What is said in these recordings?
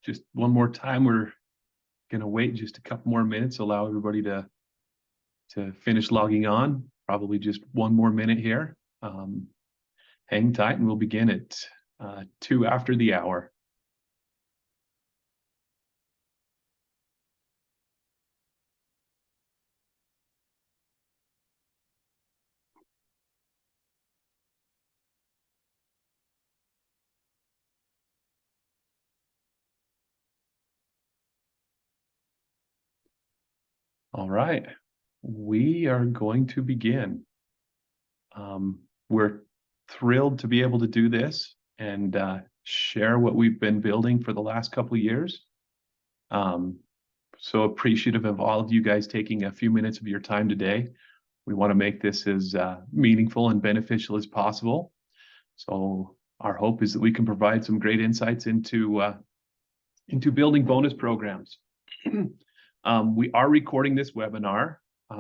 just one more time, we're going to wait just a couple more minutes, allow everybody to finish logging on. Probably just one more minute here. Hang tight and we'll begin at 2 after the hour. All right, we are going to begin. We're thrilled to be able to do this and share what we've been building for the last couple of years. So appreciative of all of you guys taking a few minutes of your time today. We want to make this as meaningful and beneficial as possible. So our hope is that we can provide some great insights into building bonus programs. We are recording this webinar.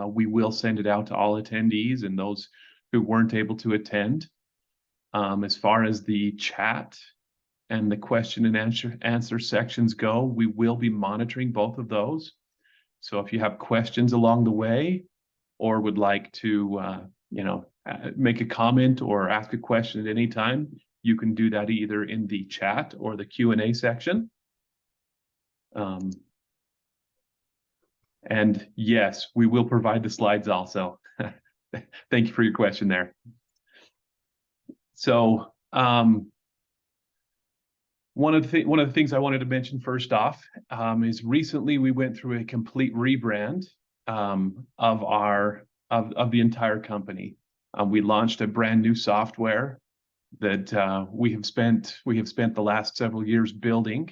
We will send it out to all attendees and those who weren't able to attend. As far as the chat and the question and answer sections go, we will be monitoring both of those. So if you have questions along the way or would like to make a comment or ask a question at any time, you can do that either in the chat or the Q&A section. And yes, we will provide the slides also. Thank you for your question there. So one of the things I wanted to mention first off is recently we went through a complete rebrand of the entire company. We launched a brand new software that we have spent the last several years building,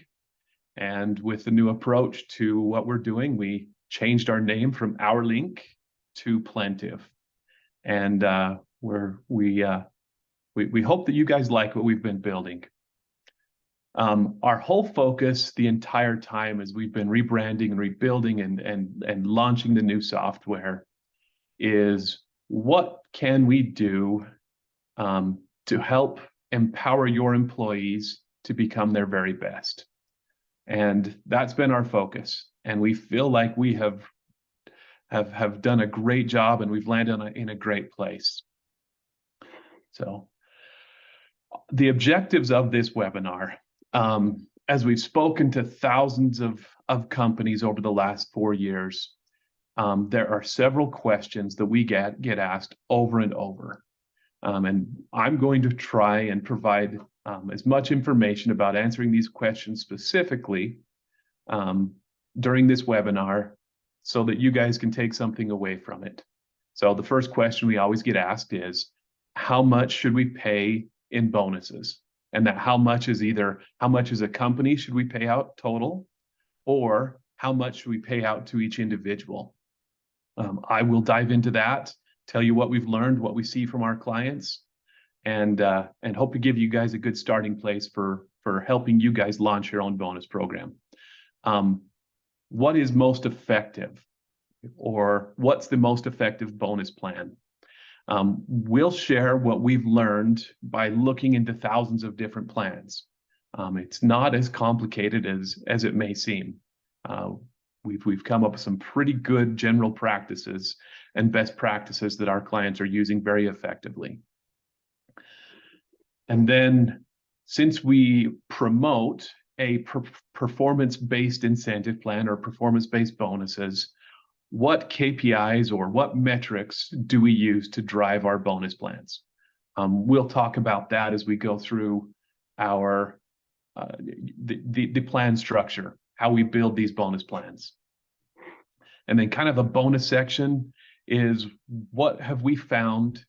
and with the new approach to what we're doing, we changed our name from OurLink to Plentive, and we hope that you guys like what we've been building. Our whole focus the entire time as we've been rebranding and rebuilding and launching the new software is what can we do to help empower your employees to become their very best. And that's been our focus. And we feel like we have done a great job and we've landed in a great place. So the objectives of this webinar, as we've spoken to thousands of companies over the last 4 years, there are several questions that we get asked over and over. And I'm going to try and provide as much information about answering these questions specifically during this webinar so that you guys can take something away from it. So the first question we always get asked is, how much should we pay in bonuses? And that how much is either how much as a company should we pay out total, or how much should we pay out to each individual? I will dive into that, tell you what we've learned, what we see from our clients, and hope to give you guys a good starting place for helping you guys launch your own bonus program. What is most effective, or what's the most effective bonus plan? We'll share what we've learned by looking into thousands of different plans. It's not as complicated as it may seem. We've come up with some pretty good general practices and best practices that our clients are using very effectively. And then, since we promote a performance-based incentive plan or performance-based bonuses, what KPIs or what metrics do we use to drive our bonus plans? We'll talk about that as we go through our the plan structure, how we build these bonus plans. And then kind of a bonus section is, what have we found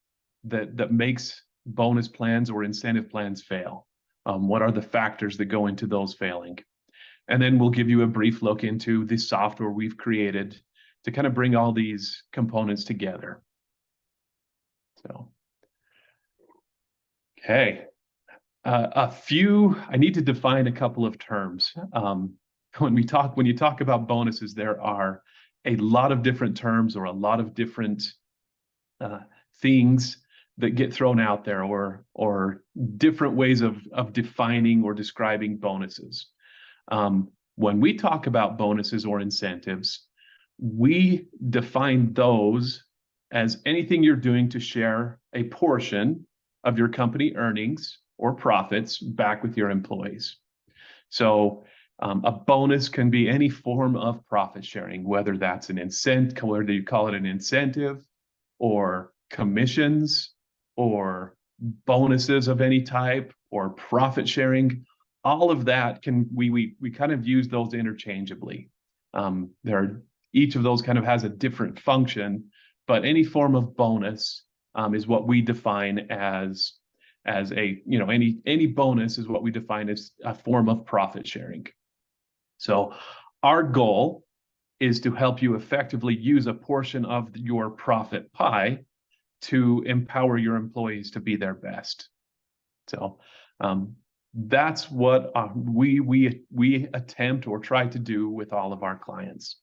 that makes bonus plans or incentive plans fail? What are the factors that go into those failing? And then we'll give you a brief look into the software we've created to kind of bring all these components together. So, okay. I need to define a couple of terms. When you talk about bonuses, there are a lot of different terms or a lot of different things that get thrown out there, or different ways of defining or describing bonuses. When we talk about bonuses or incentives, we define those as anything you're doing to share a portion of your company earnings or profits back with your employees. So a bonus can be any form of profit sharing, whether that's an incentive, whether you call it an incentive or commissions or bonuses of any type or profit sharing. All of that can we kind of use those interchangeably. Each of those kind of has a different function, but any form of bonus is what we define as any bonus is what we define as a form of profit sharing. So our goal is to help you effectively use a portion of your profit pie to empower your employees to be their best. So that's what we attempt or try to do with all of our clients.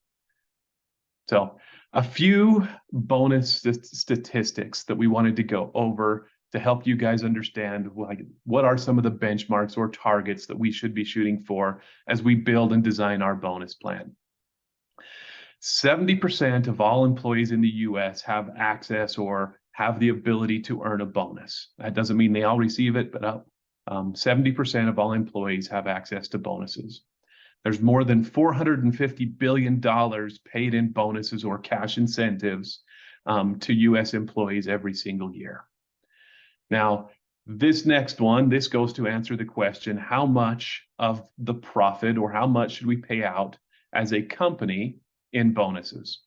So a few bonus statistics that we wanted to go over to help you guys understand what are some of the benchmarks or targets that we should be shooting for as we build and design our bonus plan. 70% of all employees in the US have access or have the ability to earn a bonus. That doesn't mean they all receive it, but 70% of all employees have access to bonuses. There's more than $450 billion paid in bonuses or cash incentives to US employees every single year. Now, this next one, this goes to answer the question, how much of the profit or how much should we pay out as a company in bonuses?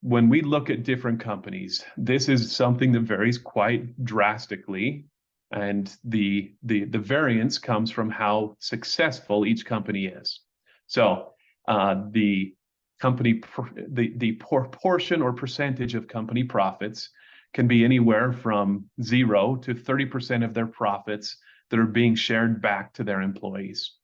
When we look at different companies, this is something that varies quite drastically, and the variance comes from how successful each company is. So the proportion or percentage of company profits can be anywhere from 0 to 30% of their profits that are being shared back to their employees.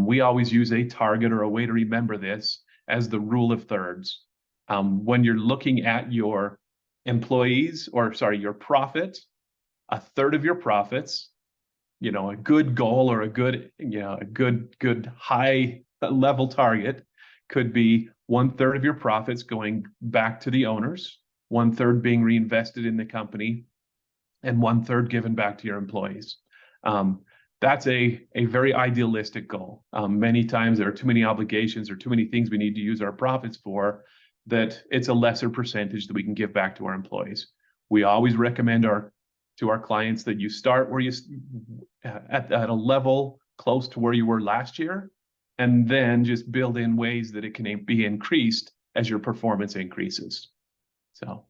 We always use a target or a way to remember this as the rule of thirds. When you're looking at your employees, your profit, a third of your profits, a good goal or a good high level target could be 1/3 of your profits going back to the owners, 1/3 being reinvested in the company, and 1/3 given back to your employees. That's a very idealistic goal. Many times there are too many obligations or too many things we need to use our profits for that it's a lesser percentage that we can give back to our employees. We always recommend to our clients that you start where at a level close to where you were last year, and then just build in ways that it can be increased as your performance increases. So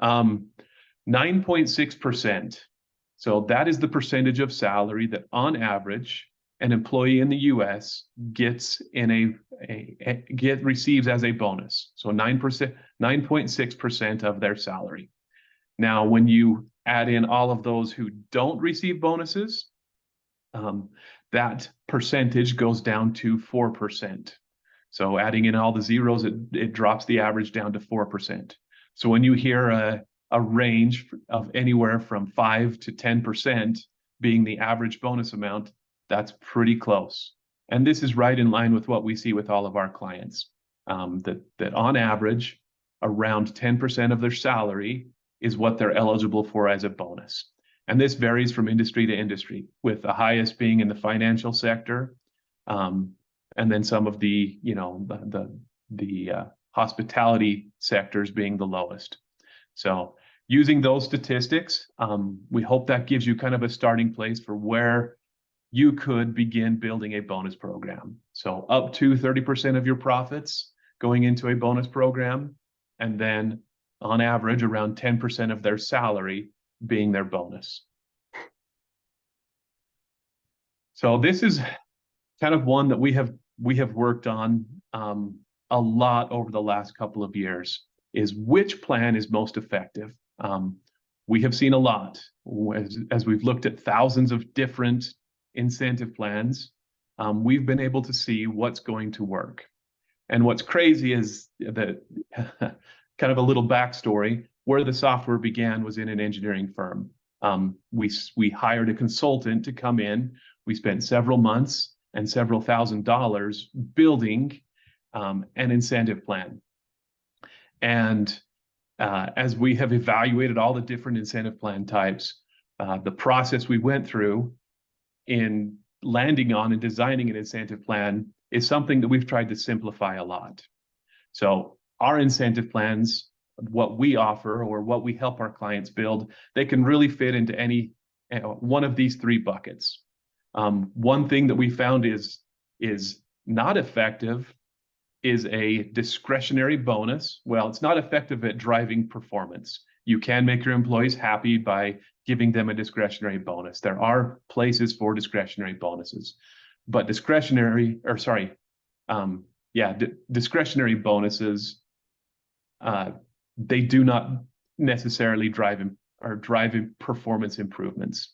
9.6%. So that is the percentage of salary that on average an employee in the US gets receives as a bonus. So 9.6% of their salary. Now, when you add in all of those who don't receive bonuses, that percentage goes down to 4%. So adding in all the zeros, it drops the average down to 4%. So when you hear a range of anywhere from 5 to 10% being the average bonus amount, that's pretty close. And this is right in line with what we see with all of our clients, that on average, around 10% of their salary is what they're eligible for as a bonus. And this varies from industry to industry, with the highest being in the financial sector, and then some of the hospitality sectors being the lowest. So using those statistics, we hope that gives you kind of a starting place for where you could begin building a bonus program. So up to 30% of your profits going into a bonus program, and then on average around 10% of their salary being their bonus. So this is kind of one that we have worked on a lot over the last couple of years, is which plan is most effective. We have seen a lot as we've looked at thousands of different incentive plans. We've been able to see what's going to work. And what's crazy is that kind of a little backstory, where the software began was in an engineering firm. We hired a consultant to come in. We spent several months and several $1,000s building an incentive plan. And as we have evaluated all the different incentive plan types, the process we went through in landing on and designing an incentive plan is something that we've tried to simplify a lot. So our incentive plans, what we offer or what we help our clients build, they can really fit into any one of these three buckets. One thing that we found is not effective is a discretionary bonus. Well, it's not effective at driving performance. You can make your employees happy by giving them a discretionary bonus. There are places for discretionary bonuses, but discretionary bonuses, they do not necessarily drive performance improvements.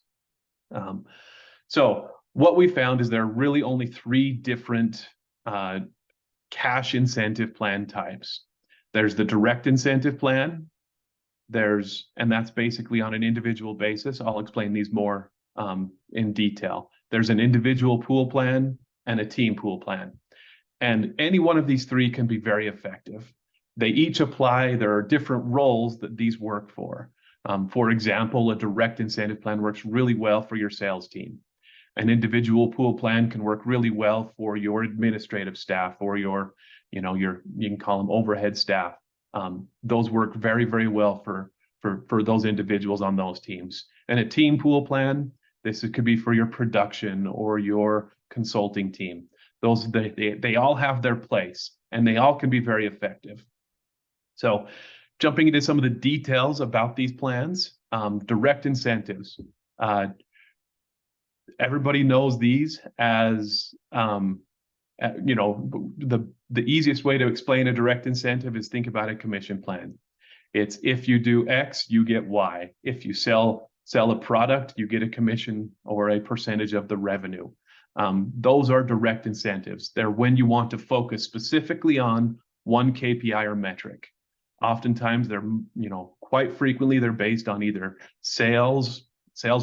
So what we found is there are really only three different cash incentive plan types. There's the direct incentive plan. And that's basically on an individual basis. I'll explain these more in detail. There's an individual pool plan and a team pool plan. And any one of these three can be very effective. They each apply, there are different roles that these work for. For example, a direct incentive plan works really well for your sales team. An individual pool plan can work really well for your administrative staff or you can call them overhead staff. Those work very, very well for those individuals on those teams. And a team pool plan, could be for your production or your consulting team. They all have their place and they all can be very effective. So jumping into some of the details about these plans, direct incentives. Everybody knows these as, the easiest way to explain a direct incentive is think about a commission plan. It's if you do X, you get Y. If you sell a product, you get a commission or a percentage of the revenue. Those are direct incentives. They're when you want to focus specifically on one KPI or metric. Oftentimes quite frequently they're based on either sales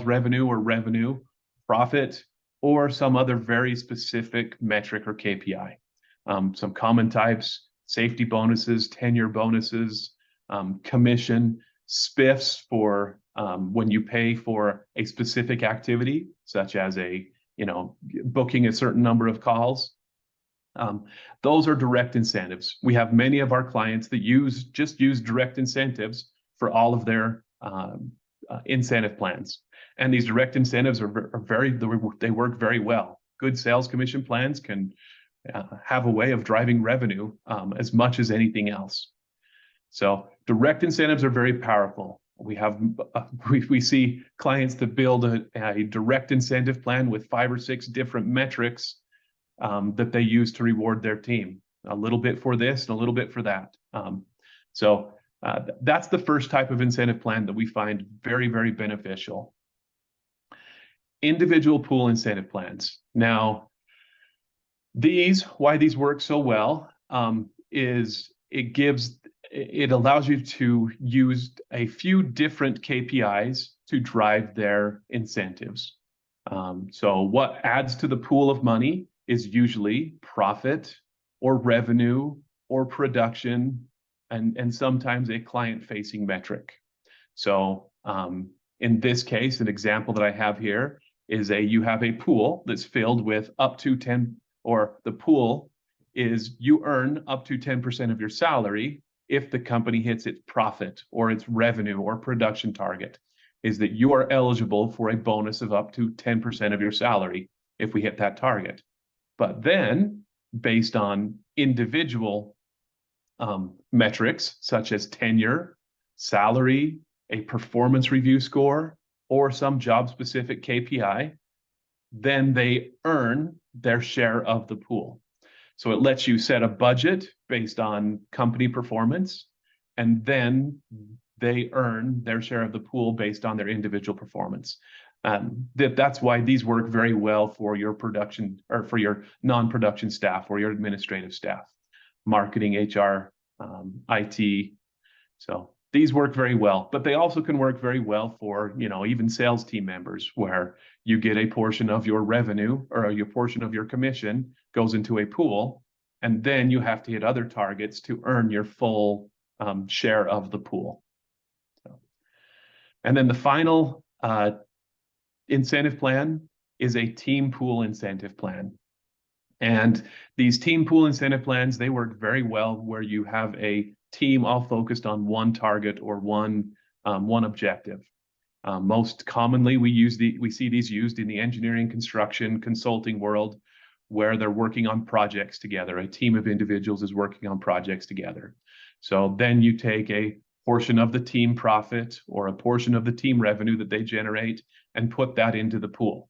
revenue or revenue, profit, or some other very specific metric or KPI. Some common types: safety bonuses, tenure bonuses, commission, spiffs for when you pay for a specific activity, such as booking a certain number of calls. Those are direct incentives. We have many of our clients that just use direct incentives for all of their incentive plans. And these direct incentives they work very well. Good sales commission plans can have a way of driving revenue as much as anything else. So direct incentives are very powerful. We see clients that build a direct incentive plan with 5 or 6 different metrics that they use to reward their team. A little bit for this and a little bit for that. That's the first type of incentive plan that we find very, very beneficial. Individual pool incentive plans. Now, why these work so well is it allows you to use a few different KPIs to drive their incentives. So what adds to the pool of money is usually profit or revenue or production and sometimes a client-facing metric. So in this case, an example that I have here is you have a pool that's filled with up to 10, or the pool is you earn up to 10% of your salary if the company hits its profit or its revenue or production target, is that you are eligible for a bonus of up to 10% of your salary if we hit that target. But then, based on individual metrics such as tenure, salary, a performance review score, or some job-specific KPI, then they earn their share of the pool. So it lets you set a budget based on company performance, and then they earn their share of the pool based on their individual performance. That's why these work very well for your production or for your non-production staff or your administrative staff, marketing, HR, IT. So These work very well, but they also can work very well for, even sales team members, where you get a portion of your revenue or your portion of your commission goes into a pool, and then you have to hit other targets to earn your full share of the pool. And then the final incentive plan is a team pool incentive plan. And these team pool incentive plans, they work very well where you have a team all focused on one target or one objective. Most commonly, we see these used in the engineering, construction, consulting world, where they're working on projects together. A team of individuals is working on projects together. So then you take a portion of the team profit or a portion of the team revenue that they generate and put that into the pool.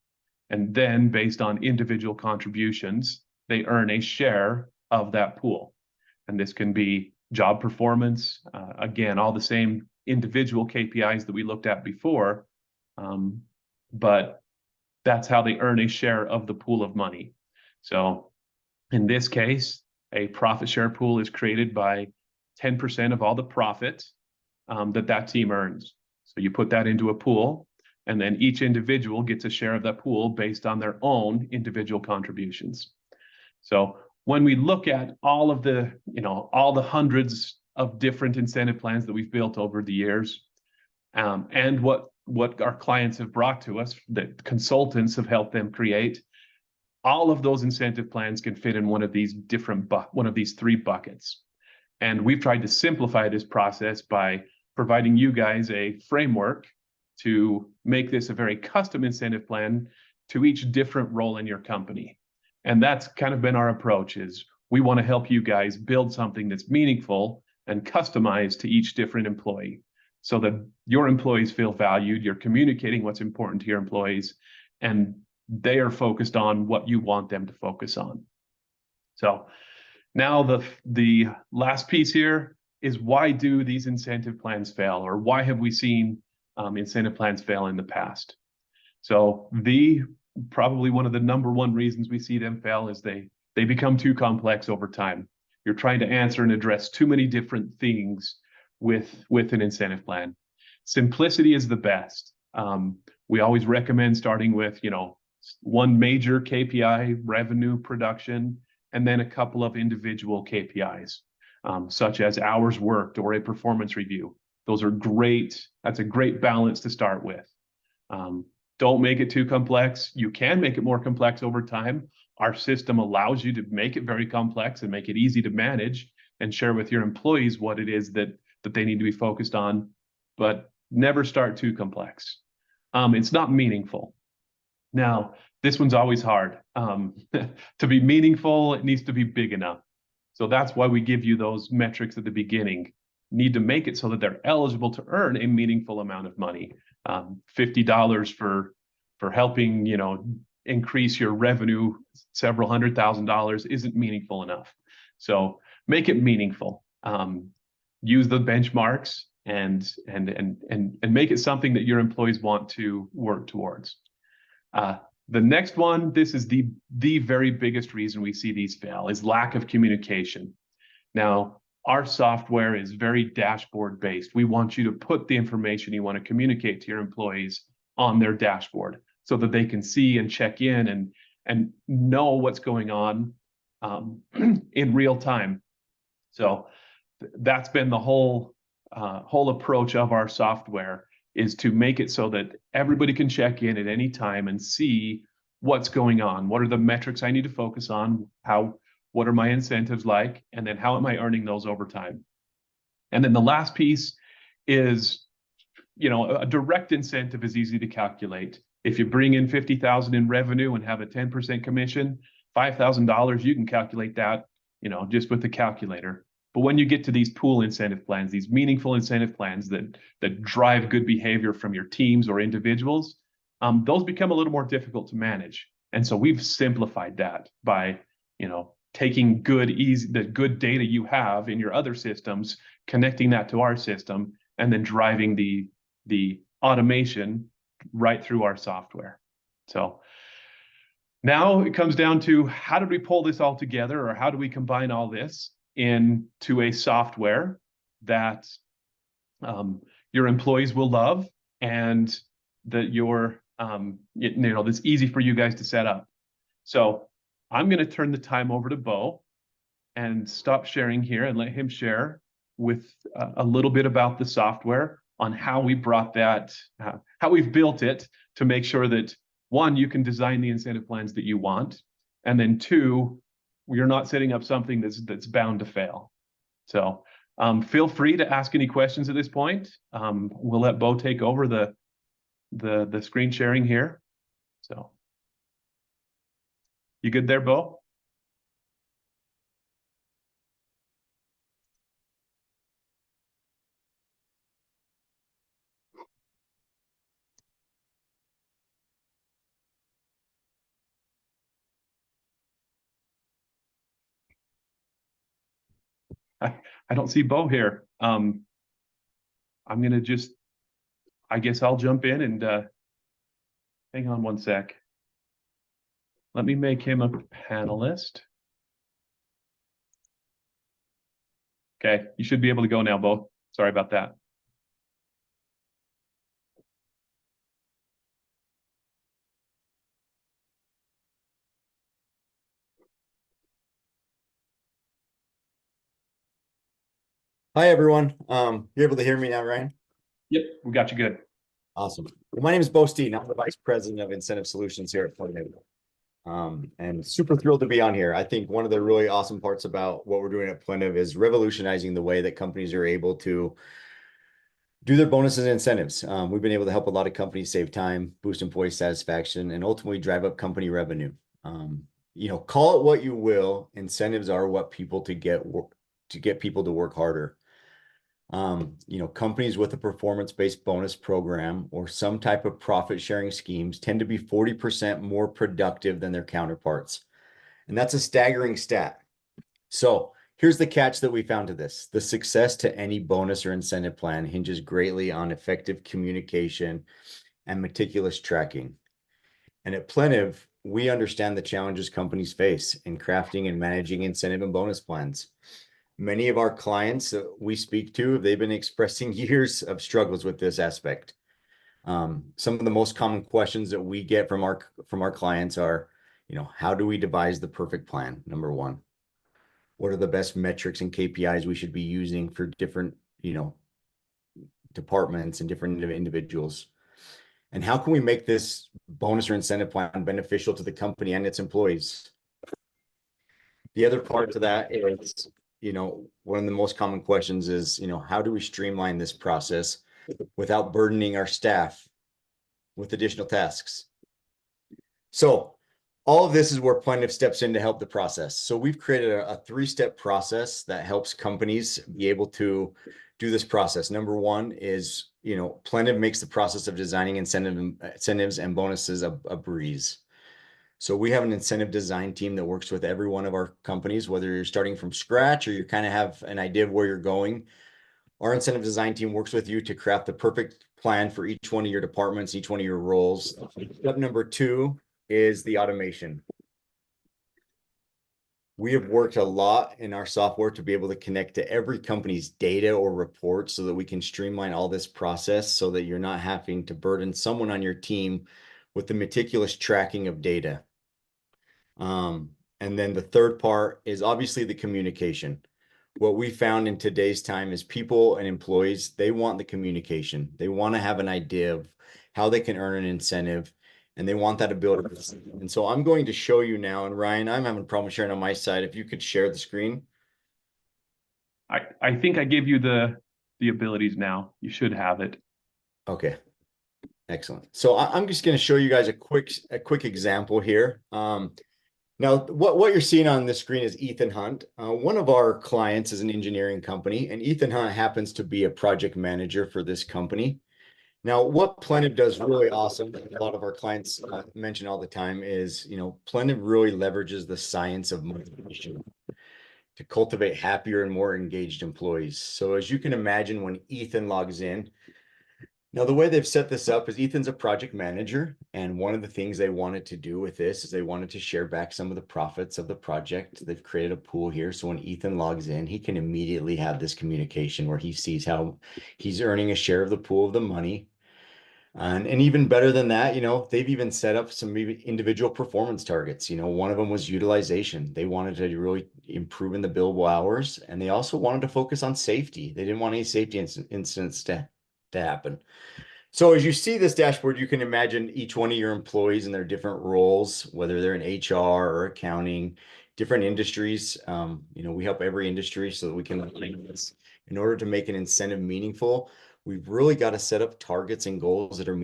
And then based on individual contributions, they earn a share of that pool. And this can be job performance, again, all the same individual KPIs that we looked at before, but that's how they earn a share of the pool of money. So in this case, a profit share pool is created by 10% of all the profit that team earns. So you put that into a pool, and then each individual gets a share of that pool based on their own individual contributions. So when we look at all the hundreds of different incentive plans that we've built over the years, and what our clients have brought to us, that consultants have helped them create, all of those incentive plans can fit in one of these three buckets. And we've tried to simplify this process by providing you guys a framework to make this a very custom incentive plan to each different role in your company. And that's kind of been our approach, is we want to help you guys build something that's meaningful and customized to each different employee, so that your employees feel valued, you're communicating what's important to your employees, and they are focused on what you want them to focus on. So now the last piece here is, why do these incentive plans fail, or why have we seen incentive plans fail in the past? So probably one of the number one reasons we see them fail is they become too complex over time. You're trying to answer and address too many different things with an incentive plan. Simplicity is the best. We always recommend starting with, one major KPI, revenue, production, and then a couple of individual KPIs, such as hours worked or a performance review. Those are great. That's a great balance to start with. Don't make it too complex. You can make it more complex over time. Our system allows you to make it very complex and make it easy to manage and share with your employees what it is that they need to be focused on, but never start too complex. It's not meaningful. Now, this one's always hard. To be meaningful, it needs to be big enough. So that's why we give you those metrics at the beginning. Need to make it so that they're eligible to earn a meaningful amount of money. $50 for helping, increase your revenue several $100,000 isn't meaningful enough. So make it meaningful. Use the benchmarks and make it something that your employees want to work towards. The next one, this is the very biggest reason we see these fail, is lack of communication. Now, our software is very dashboard based. We want you to put the information you want to communicate to your employees on their dashboard so that they can see and check in and know what's going on in real time. So that's been the whole approach of our software, is to make it so that everybody can check in at any time and see what's going on. What are the metrics I need to focus on? What are my incentives like? And then how am I earning those over time? And then the last piece is, a direct incentive is easy to calculate. If you bring in $50,000 in revenue and have a 10% commission, $5,000, you can calculate that, just with the calculator. But when you get to these pool incentive plans, these meaningful incentive plans that drive good behavior from your teams or individuals, those become a little more difficult to manage. And so we've simplified that by, taking the good data you have in your other systems, connecting that to our system, and then driving the automation right through our software. So now it comes down to, how did we pull this all together, or how do we combine all this into a software that your employees will love, and that that's easy for you guys to set up. So I'm going to turn the time over to Bo and stop sharing here and let him share with a little bit about the software, on how we brought that, how we've built it to make sure that, one, you can design the incentive plans that you want, and then two, you're not setting up something that's bound to fail. So feel free to ask any questions at this point. We'll let Bo take over the screen sharing here. So you good there, Bo? I don't see Bo here. I'm gonna just, I guess I'll jump in and hang on one sec. Let me make him a panelist. Okay, you should be able to go now, Bo. Sorry about that. Hi, everyone. You're able to hear me now, Ryan? Yep, we got you good. Awesome. My name is Bo Steen. I'm the Vice President of Incentive Solutions here at Plentive. And super thrilled to be on here. I think one of the really awesome parts about what we're doing at Plentive is revolutionizing the way that companies are able to do their bonuses and incentives. We've been able to help a lot of companies save time, boost employee satisfaction, and ultimately drive up company revenue. Call it what you will, incentives are what people to get people to work harder. Companies with a performance-based bonus program or some type of profit sharing schemes tend to be 40% more productive than their counterparts. And that's a staggering stat. So here's the catch that we found to this. The success to any bonus or incentive plan hinges greatly on effective communication and meticulous tracking. And at Plentive, we understand the challenges companies face in crafting and managing incentive and bonus plans. Many of our clients that we speak to, they've been expressing years of struggles with this aspect. Some of the most common questions that we get from our clients are, how do we devise the perfect plan? Number one, what are the best metrics and KPIs we should be using for different, departments and different individuals? And how can we make this bonus or incentive plan beneficial to the company and its employees? The other part to that is, one of the most common questions is, how do we streamline this process without burdening our staff with additional tasks? So all of this is where Plentive steps in to help the process. So we've created a three-step process that helps companies be able to do this process. Number one is, Plentive makes the process of designing incentives and bonuses a breeze. So we have an incentive design team that works with every one of our companies, whether you're starting from scratch or you kind of have an idea of where you're going. Our incentive design team works with you to craft the perfect plan for each one of your departments, each one of your roles. Step number two is the automation. We have worked a lot in our software to be able to connect to every company's data or reports so that we can streamline all this process so that you're not having to burden someone on your team with the meticulous tracking of data. And then the third part is obviously the communication. What we found in today's time is people and employees, they want the communication. They want to have an idea of how they can earn an incentive, and they want that ability. And so I'm going to show you now, and Ryan, I'm having a problem sharing on my side. If you could share the screen. I think I gave you the abilities now. You should have it. Okay. Excellent. So I'm just going to show you guys a quick example here. Now, what you're seeing on the screen is Ethan Hunt. One of our clients is an engineering company, and Ethan Hunt happens to be a project manager for this company. Now, what Plentive does really awesome, a lot of our clients mention all the time, is, Plentive really leverages the science of motivation to cultivate happier and more engaged employees. So as you can imagine, when Ethan logs in, Now, the way they've set this up is Ethan's a project manager, and one of the things they wanted to do with this is they wanted to share back some of the profits of the project. They've created a pool here, so when Ethan logs in, he can immediately have this communication where he sees how he's earning a share of the pool of the money. And even better than that, they've even set up some individual performance targets. One of them was utilization. They wanted to really improve in the billable hours, and they also wanted to focus on safety. They didn't want any safety incidents to happen. So as you see this dashboard, you can imagine each one of your employees and their different roles, whether they're in HR or accounting, different industries. We help every industry so that we can, in order to make an incentive meaningful, we've really got to set up targets and goals that are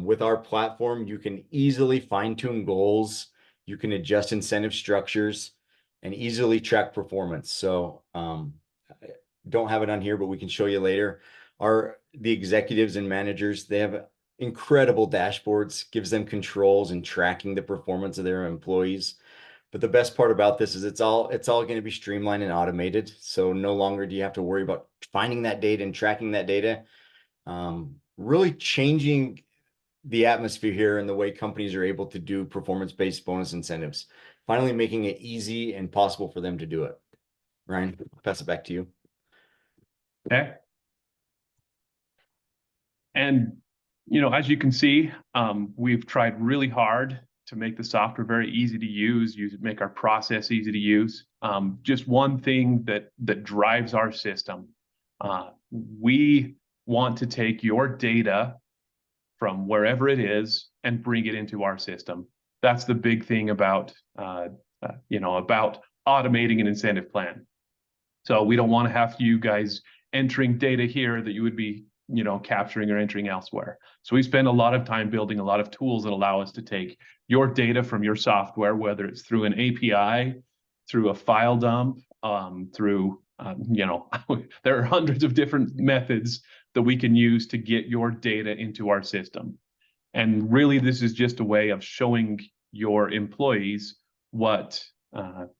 with our platform, you can easily fine-tune goals, you can adjust incentive structures, and easily track performance. So I don't have it on here, but we can show you later. The executives and managers, they have incredible dashboards, gives them controls and tracking the performance of their employees. But the best part about this is it's all going to be streamlined and automated. So no longer do you have to worry about finding that data and tracking that data. Really changing the atmosphere here and the way companies are able to do performance-based bonus incentives, finally making it easy and possible for them to do it. Ryan, I'll pass it back to you. Okay. And, as you can see, we've tried really hard to make the software very easy to use, make our process easy to use. Just one thing that drives our system. We want to take your data from wherever it is and bring it into our system. That's the big thing about, about automating an incentive plan. So we don't want to have you guys entering data here that you would be, capturing or entering elsewhere. So we spend a lot of time building a lot of tools that allow us to take your data from your software, whether it's through an API, through a file dump, through, there are hundreds of different methods that we can use to get your data into our system. And really, this is just a way of showing your employees what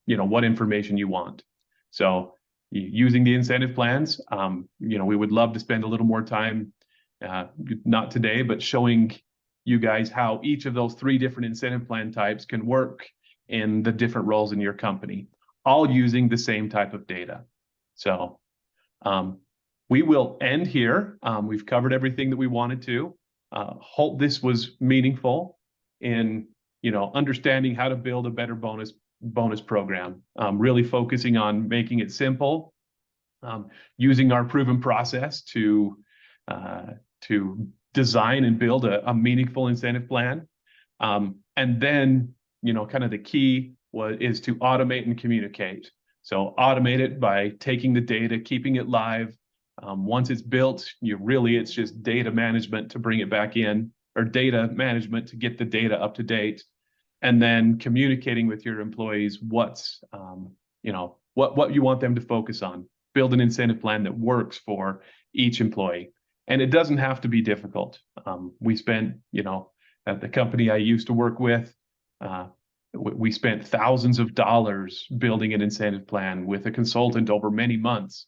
information you want. So using the incentive plans, we would love to spend a little more time, not today, but showing you guys how each of those 3 different incentive plan types can work in the different roles in your company, all using the same type of data. So we will end here. We've covered everything that we wanted to. Hope this was meaningful in, understanding how to build a better bonus program, really focusing on making it simple, using our proven process to design and build a meaningful incentive plan. And then, kind of the key is to automate and communicate. So automate it by taking the data, keeping it live. Once it's built, it's just data management to bring it back in, or data management to get the data up to date. And then communicating with your employees what's, what you want them to focus on. Build an incentive plan that works for each employee. And it doesn't have to be difficult. We spent, at the company I used to work with, we spent thousands of dollars building an incentive plan with a consultant over many months.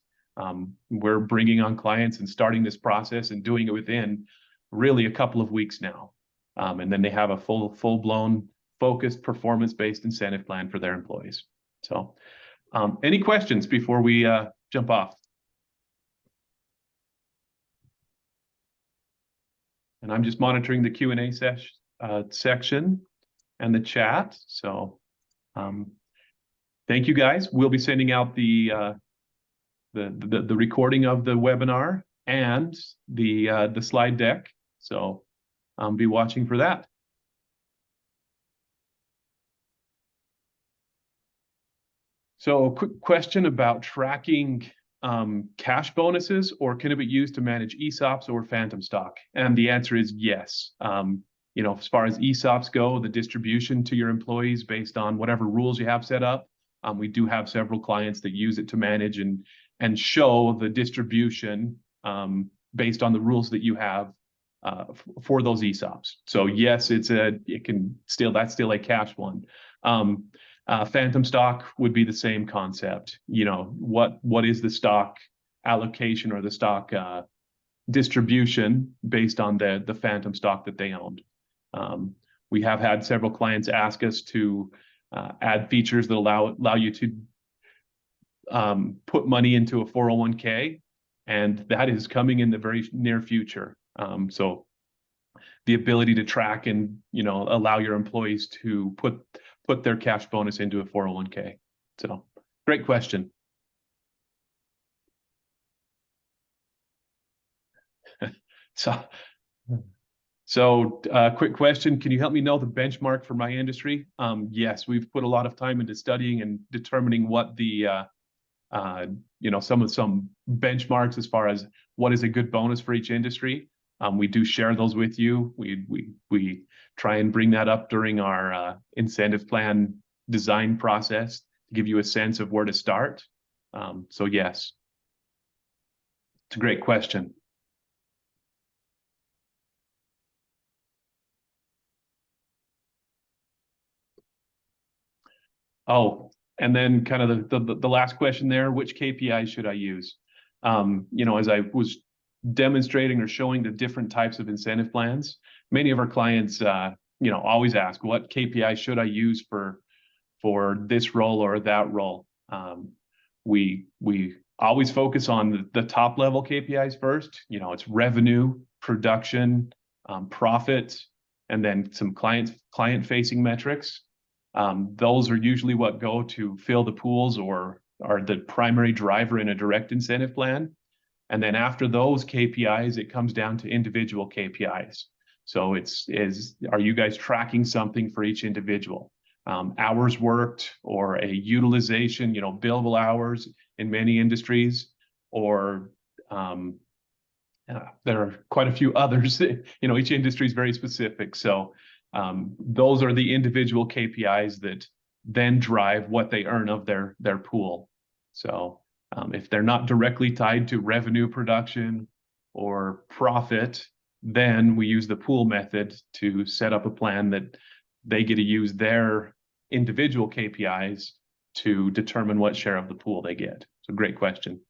We're bringing on clients and starting this process and doing it within really a couple of weeks now. And then they have a full-blown focused performance-based incentive plan for their employees. So any questions before we jump off? And I'm just monitoring the Q&A section and the chat. So thank you, guys. We'll be sending out the recording of the webinar and the slide deck. So be watching for that. So a quick question about tracking cash bonuses, or can it be used to manage ESOPs or phantom stock? And the answer is yes. As far as ESOPs go, the distribution to your employees based on whatever rules you have set up, we do have several clients that use it to manage and show the distribution based on the rules that you have for those ESOPs. So yes, that's still a cash one. Phantom stock would be the same concept. What is the stock allocation or the stock distribution based on the phantom stock that they owned. We have had several clients ask us to add features that allow you to put money into a 401k, and that is coming in the very near future. So the ability to track and allow your employees to put their cash bonus into a 401k. So great question. So quick question, can you help me know the benchmark for my industry? Yes, we've put a lot of time into studying and determining what the some benchmarks as far as what is a good bonus for each industry. We do share those with you. We try and bring that up during our incentive plan design process to give you a sense of where to start. So yes, it's a great question. Oh, and then kind of the last question there, which KPIs should I use? As I was demonstrating or showing the different types of incentive plans, many of our clients, always ask, what KPI should I use for this role or that role? We always focus on the top level KPIs first. It's revenue, production, profit, and then some client facing metrics. Those are usually what go to fill the pools or are the primary driver in a direct incentive plan. And then after those KPIs, it comes down to individual KPIs. So are you guys tracking something for each individual? Hours worked or a utilization, billable hours in many industries, or there are quite a few others. Each industry is very specific. So those are the individual KPIs that then drive what they earn of their pool. So if they're not directly tied to revenue production or profit, then we use the pool method to set up a plan that they get to use their individual KPIs to determine what share of the pool they get. So great question.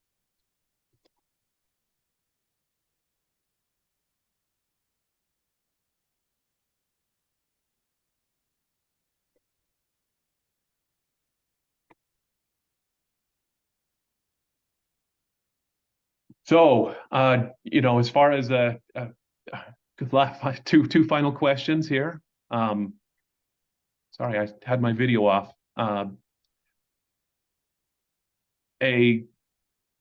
So, as far as two final questions here. Sorry, I had my video off. A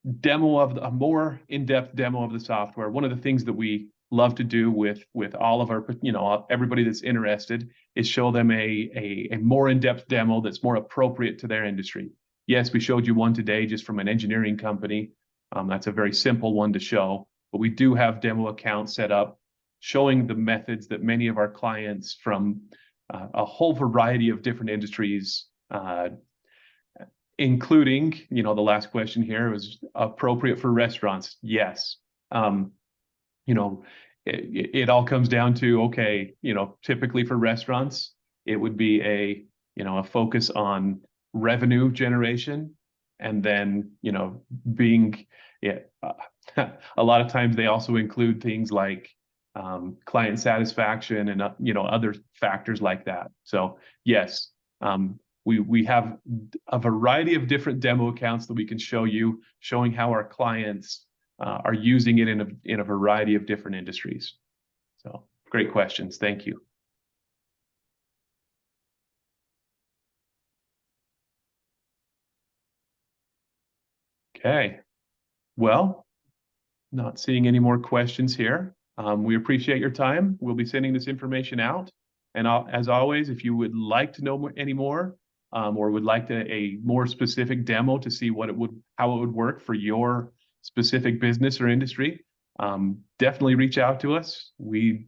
more in-depth demo of the software. One of the things that we love to do with all of our, everybody that's interested, is show them a more in-depth demo that's more appropriate to their industry. Yes, we showed you one today just from an engineering company. That's a very simple one to show, but we do have demo accounts set up showing the methods that many of our clients from a whole variety of different industries, including, the last question here was appropriate for restaurants. Yes. It all comes down to, okay, typically for restaurants, it would be a focus on revenue generation. And then, a lot of times they also include things like client satisfaction and, other factors like that. So yes, we have a variety of different demo accounts that we can show you, showing how our clients are using it in a variety of different industries. So great questions. Thank you. Okay. Well, not seeing any more questions here. We appreciate your time. We'll be sending this information out. And as always, if you would like to know any more, or would like a more specific demo to see how it would work for your specific business or industry, definitely reach out to us. We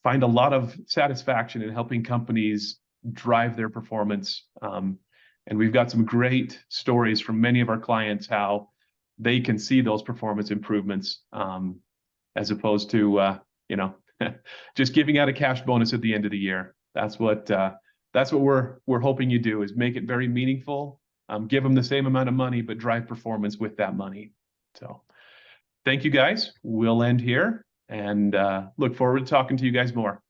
find a lot of satisfaction in helping companies drive their performance. And we've got some great stories from many of our clients, how they can see those performance improvements, as opposed to, just giving out a cash bonus at the end of the year. That's what we're hoping you do, is make it very meaningful, give them the same amount of money, but drive performance with that money. So thank you guys. We'll end here and look forward to talking to you guys more.